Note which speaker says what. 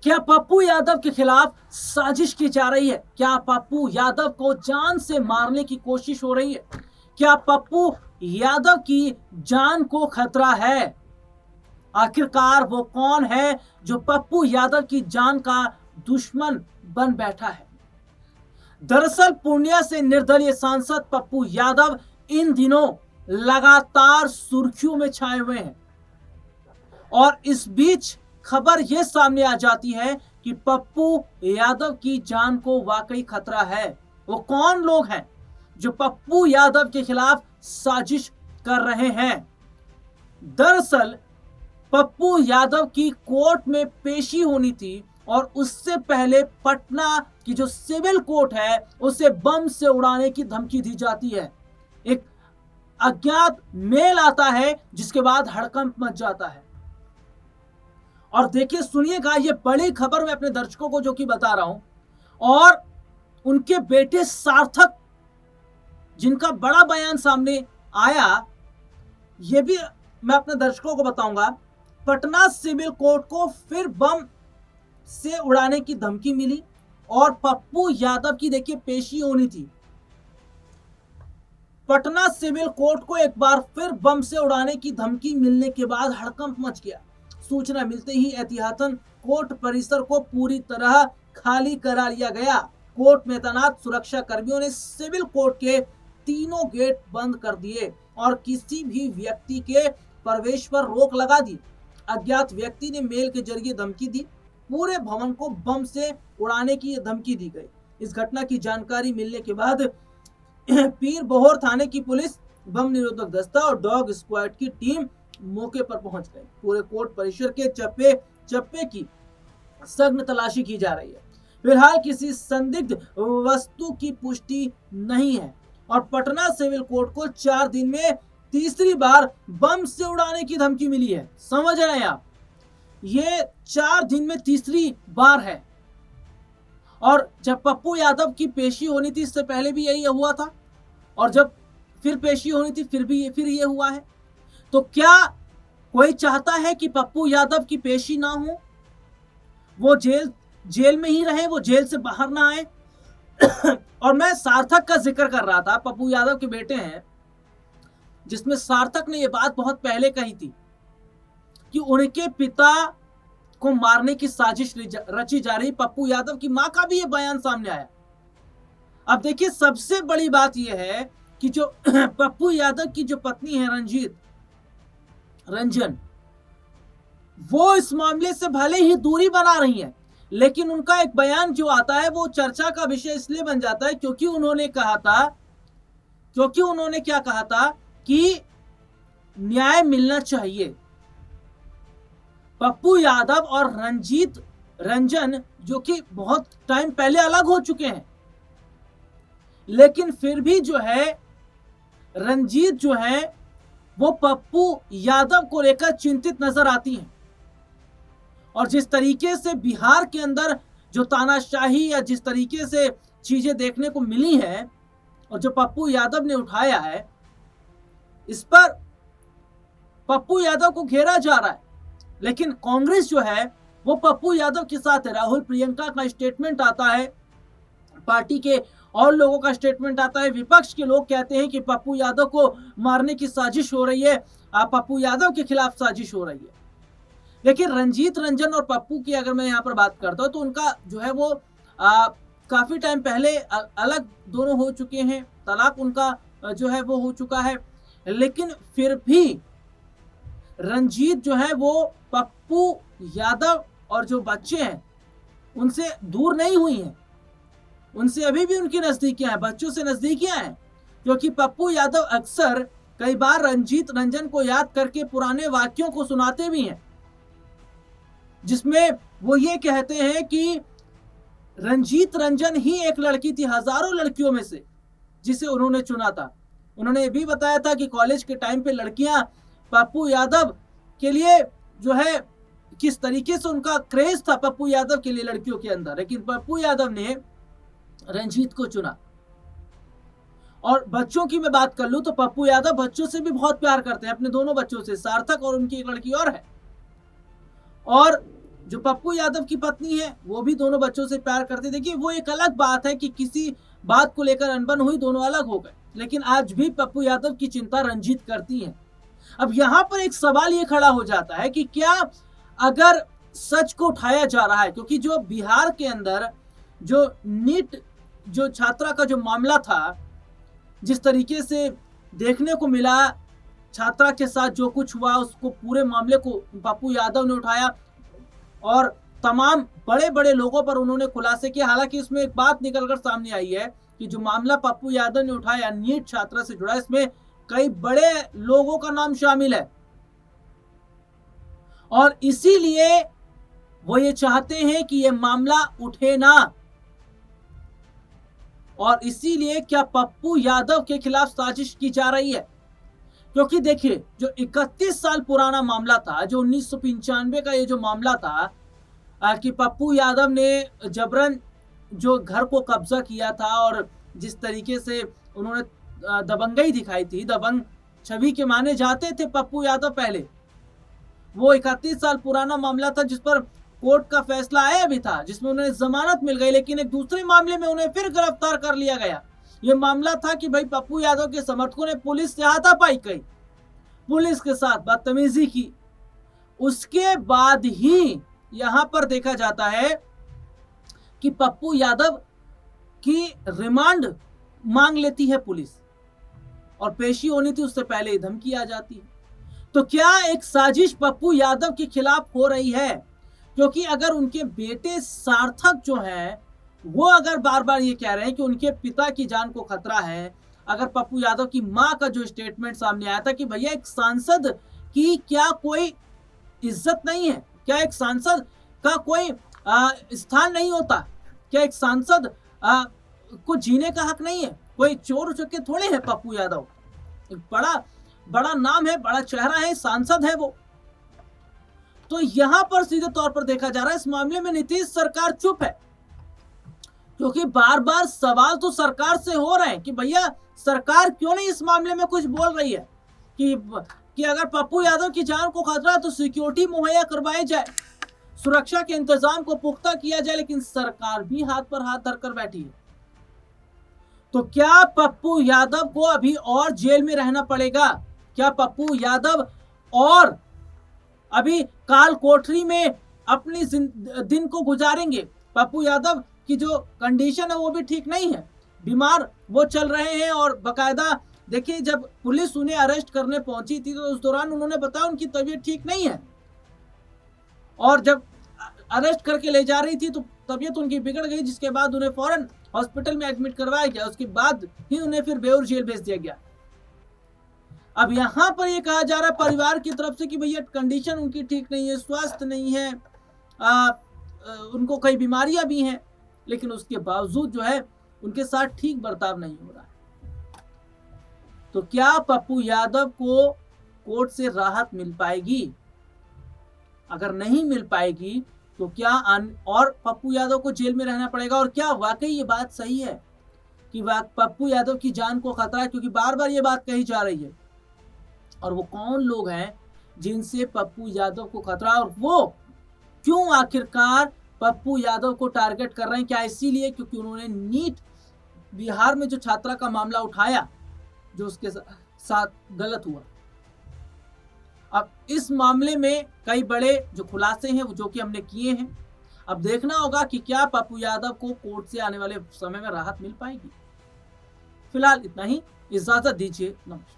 Speaker 1: क्या पप्पू यादव के खिलाफ साजिश की जा रही है? क्या पप्पू यादव को जान से मारने की कोशिश हो रही है? क्या पप्पू यादव की जान को खतरा है? आखिरकार वो कौन है जो पप्पू यादव की जान का दुश्मन बन बैठा है? दरअसल पूर्णिया से निर्दलीय सांसद पप्पू यादव इन दिनों लगातार सुर्खियों में छाए हुए हैं और इस बीच खबर यह सामने आ जाती है कि पप्पू यादव की जान को वाकई खतरा है। वो कौन लोग हैं जो पप्पू यादव के खिलाफ साजिश कर रहे हैं? दरअसल पप्पू यादव की कोर्ट में पेशी होनी थी और उससे पहले पटना की जो सिविल कोर्ट है उसे बम से उड़ाने की धमकी दी जाती है। एक अज्ञात मेल आता है जिसके बाद हड़कंप मच जाता है। और देखिए सुनिएगा, ये बड़ी खबर मैं अपने दर्शकों को जो कि बता रहा हूं और उनके बेटे सार्थक जिनका बड़ा बयान सामने आया, ये भी मैं अपने दर्शकों को बताऊंगा। पटना सिविल कोर्ट को फिर बम से उड़ाने की धमकी मिली और पप्पू यादव की देखिए पेशी होनी थी। पटना सिविल कोर्ट को एक बार फिर बम से उड़ाने की धमकी मिलने के बाद हड़कंप मच गया। सूचना मिलते ही एहतियातन कोर्ट परिसर को पूरी तरह खाली करा लिया गया। कोर्ट में तैनात सुरक्षा कर्मियों ने सिविल कोर्ट के तीनों गेट बंद कर दिए और किसी भी व्यक्ति के प्रवेश पर रोक लगा दी। अज्ञात व्यक्ति ने मेल के जरिए धमकी दी। पूरे भवन को बम से उड़ाने की धमकी दी गई। इस घटना की जानकारी मिलने के बाद पीर बहोर थाने की पुलिस, बम निरोधक दस्ता और डॉग स्क्वाड की टीम मौके पर पहुंच गई। पूरे कोर्ट परिसर के चप्पे चप्पे की सघन तलाशी की जा रही है। फिलहाल किसी संदिग्ध वस्तु की पुष्टि नहीं है और पटना सिविल कोर्ट को 4 दिन में तीसरी बार बम से उड़ाने की धमकी मिली है। समझ रहे हैं आप? ये 4 दिन में तीसरी बार है। और जब पप्पू यादव की पेशी होनी थी इससे पहले भी यही हुआ था और जब फिर पेशी होनी थी फिर ये हुआ है। तो क्या कोई चाहता है कि पप्पू यादव की पेशी ना हो, वो जेल में ही रहे, वो जेल से बाहर ना आए? और मैं सार्थक का जिक्र कर रहा था, पप्पू यादव के बेटे हैं, जिसमें सार्थक ने यह बात बहुत पहले कही थी कि उनके पिता को मारने की साजिश रची जा रही। पप्पू यादव की मां का भी यह बयान सामने आया। अब देखिए सबसे बड़ी बात यह है कि जो पप्पू यादव की जो पत्नी है रंजन, वो इस मामले से भले ही दूरी बना रही है, लेकिन उनका एक बयान जो आता है वो चर्चा का विषय इसलिए बन जाता है क्योंकि उन्होंने क्या कहा था कि न्याय मिलना चाहिए। पप्पू यादव और रंजन जो कि बहुत टाइम पहले अलग हो चुके हैं, लेकिन फिर भी जो है रंजीत जो है वो पप्पू यादव को लेकर चिंतित नजर आती हैं। और जिस तरीके से बिहार के अंदर जो तानाशाही या जिस तरीके से चीजें देखने को मिली हैं और जो पप्पू यादव ने उठाया है, इस पर पप्पू यादव को घेरा जा रहा है। लेकिन कांग्रेस जो है वो पप्पू यादव के साथ है। राहुल प्रियंका का स्टेटमेंट आता है, पार्टी के और लोगों का स्टेटमेंट आता है। विपक्ष के लोग कहते हैं कि पप्पू यादव को मारने की साजिश हो रही है, पप्पू यादव के खिलाफ साजिश हो रही है। लेकिन रंजन और पप्पू की अगर मैं यहाँ पर बात करता हूँ तो उनका जो है वो काफी टाइम पहले अलग दोनों हो चुके हैं, तलाक उनका जो है वो हो चुका है। लेकिन फिर भी रंजीत जो है वो पप्पू यादव और जो बच्चे हैं उनसे दूर नहीं हुई हैं, उनसे अभी भी उनकी नजदीकियां हैं, बच्चों से नजदीकियां हैं। क्योंकि पप्पू यादव अक्सर कई बार रंजन को याद करके पुराने वाक्यों को सुनाते भी हैं, जिसमें वो ये कहते हैं कि रंजन ही एक लड़की थी हजारों लड़कियों में से जिसे उन्होंने चुना था। उन्होंने ये भी बताया था कि कॉलेज के टाइम पे लड़कियां पप्पू यादव के लिए जो है किस तरीके से उनका क्रेज था पप्पू यादव के लिए लड़कियों के अंदर, लेकिन पप्पू यादव ने रंजीत को चुना। और बच्चों की मैं बात कर लूं तो पप्पू यादव बच्चों से भी बहुत प्यार करते हैं, अपने दोनों बच्चों से, सार्थक और उनकी एक लड़की और है। और जो पप्पू यादव की पत्नी है वो भी दोनों बच्चों से प्यार करती। देखिए वो एक अलग बात है कि किसी बात को लेकर अनबन हुई, दोनों अलग हो गए, लेकिन आज भी पप्पू यादव की चिंता रंजीत करती है। अब यहाँ पर एक सवाल ये खड़ा हो जाता है कि क्या अगर सच को उठाया जा रहा है, क्योंकि जो बिहार के अंदर जो नीट जो छात्रा का जो मामला था, जिस तरीके से देखने को मिला, छात्रा के साथ जो कुछ हुआ, उसको पूरे मामले को पप्पू यादव ने उठाया और तमाम बड़े बड़े लोगों पर उन्होंने खुलासे किए। हालांकि इसमें एक बात निकलकर सामने आई है कि जो मामला पप्पू यादव ने उठाया नीट छात्रा से जुड़ा, इसमें कई बड़े लोगों का नाम शामिल है और इसीलिए वो ये चाहते हैं कि ये मामला उठे ना, और इसीलिए क्या पप्पू यादव के खिलाफ साजिश की जा रही है। क्योंकि देखिए जो 31 साल पुराना मामला था, जो 1995 का ये जो मामला था कि पप्पू यादव ने जबरन जो घर को कब्जा किया था और जिस तरीके से उन्होंने दबंगई दिखाई थी, दबंग छवि के माने जाते थे पप्पू यादव पहले, वो 31 साल पुराना मामला था जिस पर कोर्ट का फैसला आया भी था, जिसमें उन्हें जमानत मिल गई, लेकिन एक दूसरे मामले में उन्हें फिर गिरफ्तार कर लिया गया। यह मामला था कि भाई पप्पू यादव के समर्थकों ने पुलिस से हाथापाई की, पुलिस के साथ बदतमीजी की। उसके बाद ही यहां पर देखा जाता है कि पप्पू यादव की रिमांड मांग लेती है पुलिस और पेशी होनी थी उससे पहले ही धमकी आ जाती है। तो क्या एक साजिश पप्पू यादव के खिलाफ हो रही है? क्योंकि अगर उनके बेटे सार्थक जो है वो अगर बार बार ये कह रहे हैं कि उनके पिता की जान को खतरा है, अगर पप्पू यादव की मां का जो स्टेटमेंट सामने आया था कि भैया एक सांसद की क्या कोई इज्जत नहीं है, क्या एक सांसद का कोई स्थान नहीं होता, क्या एक सांसद को जीने का हक नहीं है, कोई चोर उचक्के थोड़े है पप्पू यादव, एक बड़ा नाम है, बड़ा चेहरा है, सांसद है वो। तो यहां पर सीधे तौर पर देखा जा रहा है इस मामले में नीतीश सरकार चुप है, क्योंकि बार बार सवाल तो सरकार से हो रहे हैं कि भैया सरकार क्यों नहीं इस मामले में कुछ बोल रही है कि अगर पप्पू यादव की जान को खतरा है तो सिक्योरिटी मुहैया करवाई जाए, सुरक्षा के इंतजाम को पुख्ता किया जाए, लेकिन सरकार भी हाथ पर हाथ धरकर बैठी है। तो क्या पप्पू यादव को अभी और जेल में रहना पड़ेगा? क्या पप्पू यादव और अभी काल कोठरी में अपनी दिन को गुजारेंगे? पप्पू यादव की जो कंडीशन है वो भी ठीक नहीं है, बीमार वो चल रहे हैं और बकायदा देखिए जब पुलिस उन्हें अरेस्ट करने पहुंची थी तो उस दौरान उन्होंने बताया उनकी तबीयत ठीक नहीं है, और जब अरेस्ट करके ले जा रही थी तो तबीयत उनकी बिगड़ गई, जिसके बाद उन्हें फौरन हॉस्पिटल में एडमिट करवाया गया, उसके बाद ही उन्हें फिर बेऊर जेल भेज दिया गया। अब यहां पर यह कहा जा रहा है परिवार की तरफ से कि भैया कंडीशन उनकी ठीक नहीं है, स्वास्थ्य नहीं है, उनको कई बीमारियां भी हैं, लेकिन उसके बावजूद जो है उनके साथ ठीक बर्ताव नहीं हो रहा है। तो क्या पप्पू यादव को कोर्ट से राहत मिल पाएगी? अगर नहीं मिल पाएगी तो क्या और पप्पू यादव को जेल में रहना पड़ेगा? और क्या वाकई ये बात सही है कि पप्पू यादव की जान को खतरा है? क्योंकि बार बार ये बात कही जा रही है, और वो कौन लोग हैं जिनसे पप्पू यादव को खतरा, और वो क्यों आखिरकार पप्पू यादव को टारगेट कर रहे हैं? क्या इसीलिए क्योंकि उन्होंने नीट बिहार में जो छात्रा का मामला उठाया जो उसके साथ गलत हुआ? अब इस मामले में कई बड़े जो खुलासे हैं वो जो कि हमने किए हैं, अब देखना होगा कि क्या पप्पू यादव को कोर्ट से आने वाले समय में राहत मिल पाएगी। फिलहाल इतना ही, इजाजत दीजिए, नमस्कार।